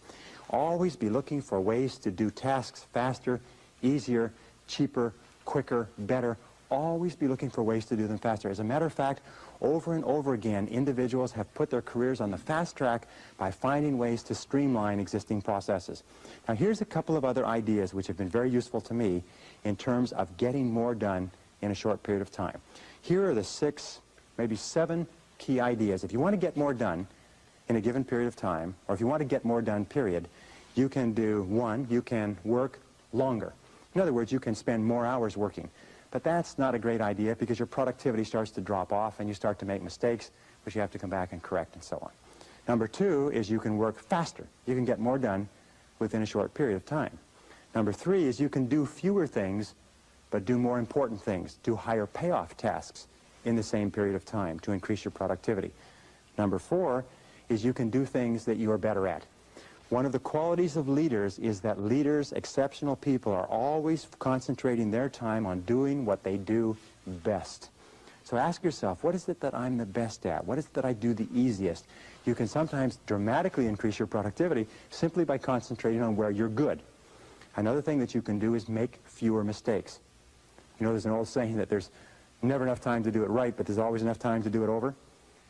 Always be looking for ways to do tasks faster, easier, cheaper, quicker, better. Always be looking for ways to do them faster. As a matter of fact, over and over again, individuals have put their careers on the fast track by finding ways to streamline existing processes. Now, here's a couple of other ideas which have been very useful to me in terms of getting more done in a short period of time. Here are the 6, maybe 7 key ideas. If you want to get more done in a given period of time, or if you want to get more done, period, you can do, 1, you can work longer. In other words, you can spend more hours working. But that's not a great idea because your productivity starts to drop off and you start to make mistakes, which you have to come back and correct and so on. Number 2 is you can work faster. You can get more done within a short period of time. Number 3 is you can do fewer things but do more important things, do higher payoff tasks in the same period of time to increase your productivity. Number 4 is you can do things that you are better at. One of the qualities of leaders is that leaders, exceptional people, are always concentrating their time on doing what they do best. So ask yourself, what is it that I'm the best at? What is it that I do the easiest? You can sometimes dramatically increase your productivity simply by concentrating on where you're good. Another thing that you can do is make fewer mistakes. You know, there's an old saying that there's never enough time to do it right, but there's always enough time to do it over.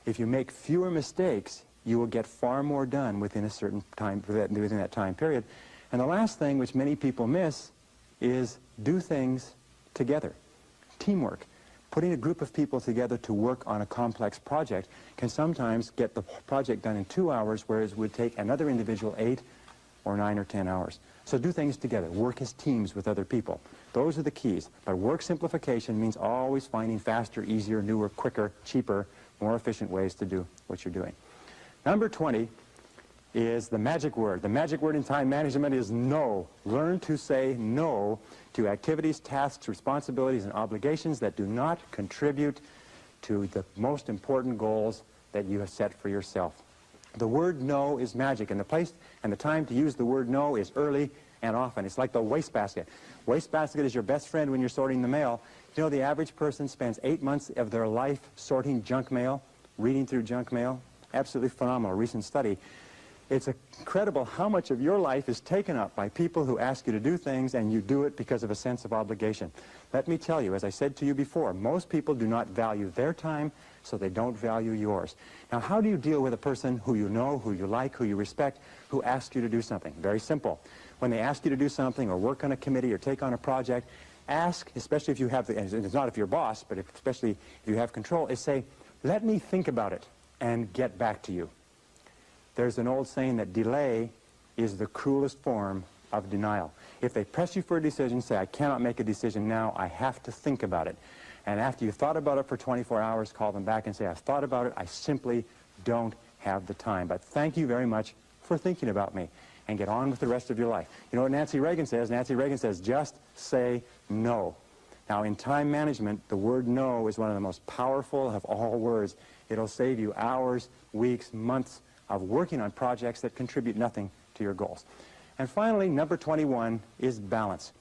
If you make fewer mistakes, you will get far more done within a certain time, within that time period. And the last thing, which many people miss, is do things together. Teamwork. Putting a group of people together to work on a complex project can sometimes get the project done in 2 hours, whereas it would take another individual 8 or 9 or 10 hours. So do things together. Work as teams with other people. Those are the keys. But work simplification means always finding faster, easier, newer, quicker, cheaper, more efficient ways to do what you're doing. Number 20 is the magic word. The magic word in time management is no. Learn to say no to activities, tasks, responsibilities, and obligations that do not contribute to the most important goals that you have set for yourself. The word no is magic, and the place and the time to use the word no is early and often. It's like the wastebasket. Wastebasket is your best friend when you're sorting the mail. You know, the average person spends 8 months of their life sorting junk mail, reading through junk mail. Absolutely phenomenal, recent study. It's incredible how much of your life is taken up by people who ask you to do things, and you do it because of a sense of obligation. Let me tell you, as I said to you before, most people do not value their time, so they don't value yours. Now, how do you deal with a person who you know, who you like, who you respect, who asks you to do something? Very simple. When they ask you to do something or work on a committee or take on a project, ask, especially if you have, and it's not if you're boss, but especially if you have control, is say, let me think about it and get back to you. There's an old saying that delay is the cruelest form of denial. If they press you for a decision, say, I cannot make a decision now, I have to think about it. And after you've thought about it for 24 hours, call them back and say, I've thought about it, I simply don't have the time. But thank you very much for thinking about me, and get on with the rest of your life. You know what Nancy Reagan says? Nancy Reagan says, just say no. Now, in time management, the word no is one of the most powerful of all words. It'll save you hours, weeks, months of working on projects that contribute nothing to your goals. And finally, number 21 is balance.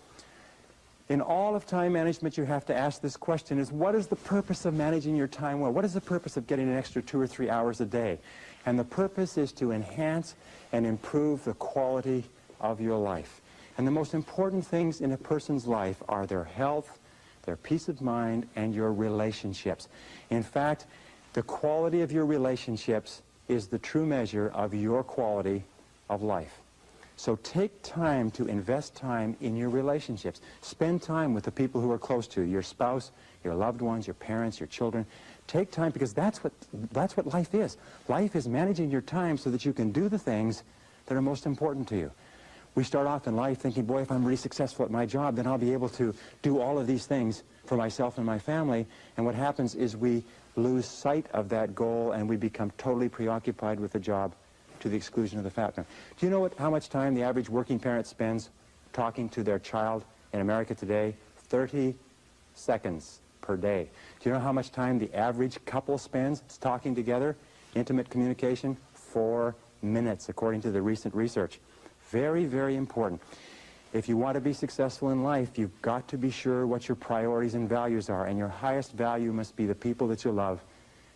In all of time management, you have to ask this question, is what is the purpose of managing your time well? What is the purpose of getting an extra 2 or 3 hours a day? And the purpose is to enhance and improve the quality of your life. And the most important things in a person's life are their health, their peace of mind, and your relationships. In fact, the quality of your relationships is the true measure of your quality of life. So take time to invest time in your relationships. Spend time with the people who are close to you, your spouse, your loved ones, your parents, your children. Take time, because that's what life is. Life is managing your time so that you can do the things that are most important to you. We start off in life thinking, boy, if I'm really successful at my job, then I'll be able to do all of these things for myself and my family. And what happens is we lose sight of that goal, and we become totally preoccupied with the job to the exclusion of the family. Do you know how much time the average working parent spends talking to their child in America today? 30 seconds per day. Do you know how much time the average couple spends talking together? Intimate communication? 4 minutes, according to the recent research. Very, very important. If you want to be successful in life, you've got to be sure what your priorities and values are, and your highest value must be the people that you love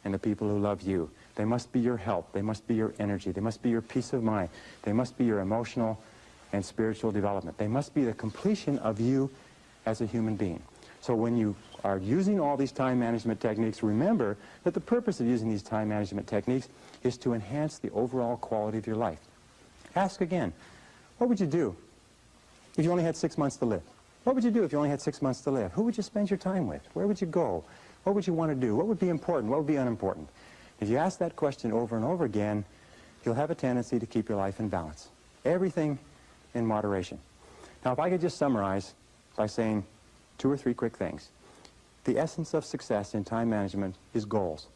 and the people who love you. They must be your help. They must be your energy. They must be your peace of mind. They must be your emotional and spiritual development. They must be the completion of you as a human being. So when you are using all these time management techniques, remember that the purpose of using these time management techniques is to enhance the overall quality of your life. Ask again, what would you do if you only had 6 months to live? What would you do if you only had 6 months to live? Who would you spend your time with? Where would you go? What would you want to do? What would be important? What would be unimportant? If you ask that question over and over again, you'll have a tendency to keep your life in balance. Everything in moderation. Now, if I could just summarize by saying 2 or 3 quick things. The essence of success in time management is goals.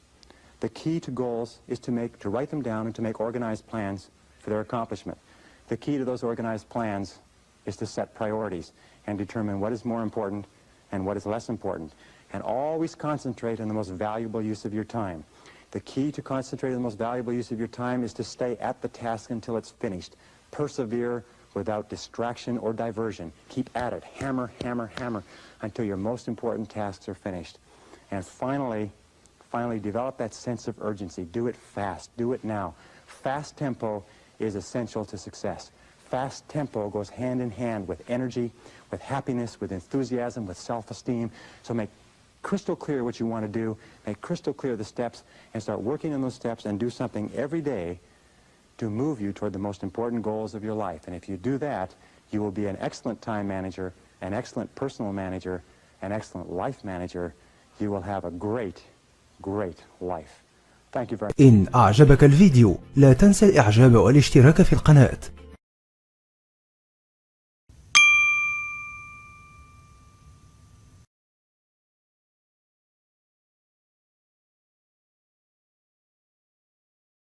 The key to goals is to write them down and to make organized plans for their accomplishment. The key to those organized plans is to set priorities and determine what is more important and what is less important. And always concentrate on the most valuable use of your time. The key to concentrating on the most valuable use of your time is to stay at the task until it's finished. Persevere without distraction or diversion. Keep at it. Hammer, hammer, hammer until your most important tasks are finished. And finally, develop that sense of urgency. Do it fast. Do it now. Fast tempo is essential to success. Fast tempo goes hand in hand with energy, with happiness, with enthusiasm, with self-esteem. So make crystal clear what you want to do, make crystal clear the steps, and start working on those steps and do something every day to move you toward the most important goals of your life. And if you do that, you will be an excellent time manager, an excellent personal manager, an excellent life manager. You will have a great, great life. Thank you very much. إن أعجبك الفيديو لا تنسى الإعجاب والاشتراك في القناة.